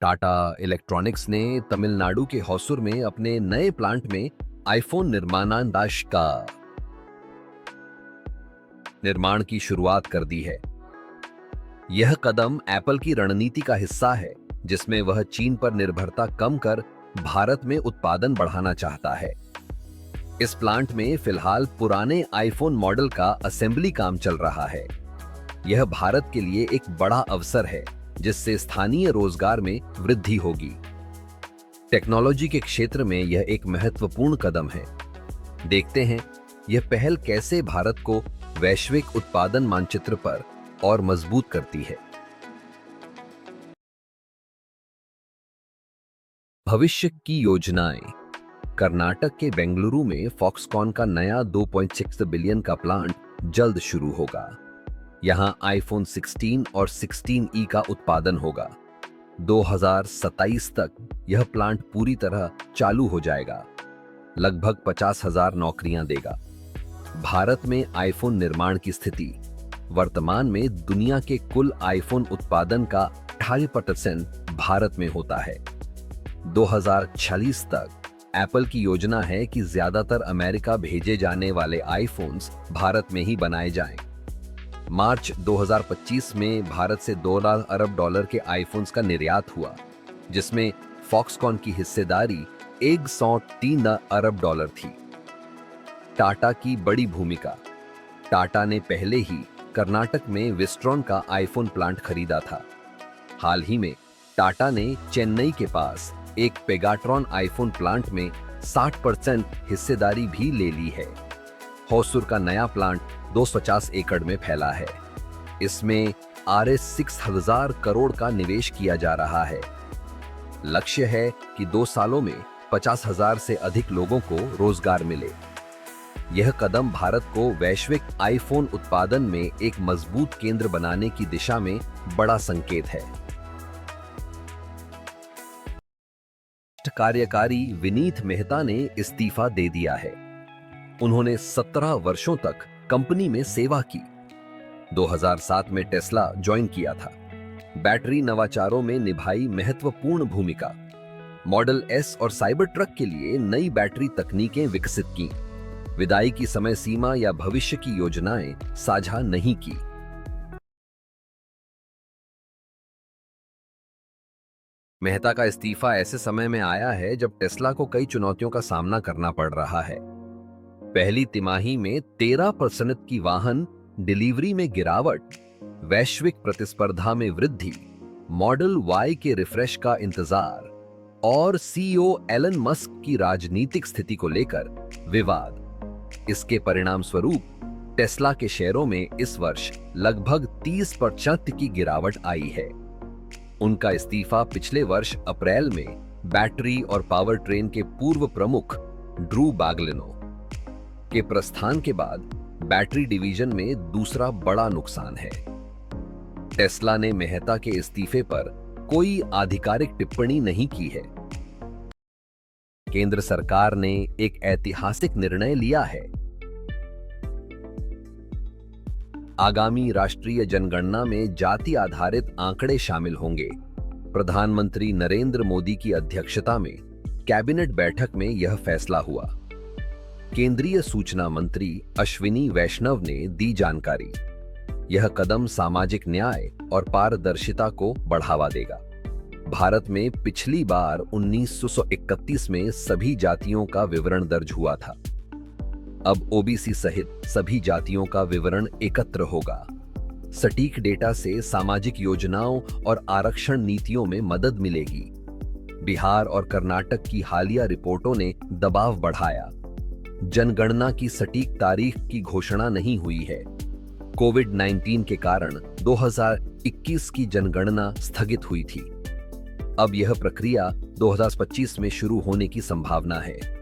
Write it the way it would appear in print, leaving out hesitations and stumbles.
Tata electronics ने तमिलनाडु के होसुर में अपने नए प्लांट में आईफोन निर्माणांदाश का निर्माण की शुरुआत कर दी है। यह कदम एप्पल की रणनीति का हिस्सा है, जिसमें वह चीन पर निर्भरता कम कर भारत में उत्पादन बढ़ाना चाहता है। इस प्लांट में फिलहाल पुराने आईफोन मॉडल का असेंबली काम चल रहा है। यह भारत के लिए एक बड़ा अवसर है, जिससे स्थानीय रोजगार में वृद्धि होगी। टेक्नोलॉजी के क्षेत्र में यह एक महत्वपूर्ण कदम है। देखते हैं यह पहल कैसे भारत को वैश्विक उत्पादन मानचित्र पर और मजबूत करती है। भविष्य की योजनाएं। कर्नाटक के बेंगलुरु में फॉक्सकॉन का नया 2.6 बिलियन का प्लांट जल्द शुरू होगा। यहां आईफोन 16 और 16E का उत्पादन होगा। 2027 तक यह प्लांट पूरी तरह चालू हो जाएगा। लगभग 50,000 नौकरियां देगा। भारत में आईफोन निर्माण की स्थिति। वर्तमान में दुनिया के कुल आईफोन उत्पादन का 28% भारत में होता है। 2046 तक एप्पल की योजना है कि ज्यादातर अमेरिका भेजे जाने वाले आईफोन्स भारत में ही बनाए जाएं। मार्च 2025 में भारत से $2 अरब के आईफोन्स का निर्यात हुआ, जिसमें फॉक्सकॉन की हिस्सेदारी $103 अरब थी। टाटा की बड़ी भूमिका। टाटा ने पहले ही कर्नाटक में विस्ट्रॉन का आईफोन प्लांट खरीदा था। हाल ही में टाटा ने चेन्नई के पास एक पेगाट्रॉन आईफोन प्लांट में 60% हिस्सेदारी भी ले ली है। होसुर का नया प्लांट 250 एकड़ में फैला है। इसमें Rs 6,000 करोड़ का निवेश किया जा रहा है। लक्ष्य है कि 2 सालों में 50,000 से अधिक लोगों को रोजगार मिले। यह कदम भारत को वैश्विक आईफोन उत्पादन में एक मजबूत केंद्र बनाने की दिशा में बड़ा संकेत है। कार्यकारी विनीत मेहता ने इस्तीफा दे दिया है। उन्होंने 17 वर्षों तक कंपनी में सेवा की। 2007 में टेस्ला ज्वाइन किया था। बैटरी नवाचारों में निभाई महत्वपूर्ण भूमिका। मॉडल एस और साइबर ट्रक के लिए नई बैटरी तकनीकें विकसित की। विदाई की समय सीमा या भविष्य की योजनाएं साझा नहीं की। मेहता का इस्तीफा ऐसे समय में आया है जब टेस्ला को कई चुनौतियों का सामना करना पड़ रहा है। पहली तिमाही में 13% की वाहन डिलीवरी में गिरावट, वैश्विक प्रतिस्पर्धा में वृद्धि, मॉडल वाई के रिफ्रेश का इंतजार और सीईओ एलन मस्क की राजनीतिक स्थिति को लेकर विवाद। इसके परिणाम स्वरूप टेस्ला के शेयरों में इस वर्ष लगभग 30% की गिरावट आई है। उनका इस्तीफा पिछले वर्ष अप्रैल में बैटरी और पावर ट्रेन के पूर्व प्रमुख ड्रू बैगलिनो के प्रस्थान के बाद बैटरी डिवीजन में दूसरा बड़ा नुकसान है। टेस्ला ने मेहता के इस्तीफे पर कोई आधिकारिक टिप्पणी नहीं की है। केंद्र सरकार ने एक ऐतिहासिक निर्णय लिया है। आगामी राष्ट्रीय जनगणना में जाति आधारित आंकड़े शामिल होंगे। प्रधानमंत्री नरेंद्र मोदी की अध्यक्षता में कैबिनेट बैठक में यह फैसला हुआ। केंद्रीय सूचना मंत्री अश्विनी वैष्णव ने दी जानकारी। यह कदम सामाजिक न्याय और पारदर्शिता को बढ़ावा देगा। भारत में पिछली बार 1931 में सभी जातियों का विवरण दर्ज हुआ था। अब ओबीसी सहित सभी जातियों का विवरण एकत्र होगा। सटीक डेटा से सामाजिक योजनाओं और आरक्षण नीतियों में मदद मिलेगी। बिहार और कर्नाटक की हालिया रिपोर्टों ने दबाव बढ़ाया। जनगणना की सटीक तारीख की घोषणा नहीं हुई है। कोविड-19 के कारण 2021 की जनगणना स्थगित हुई थी। अब यह प्रक्रिया 2025 में शुरू होने की संभावना है।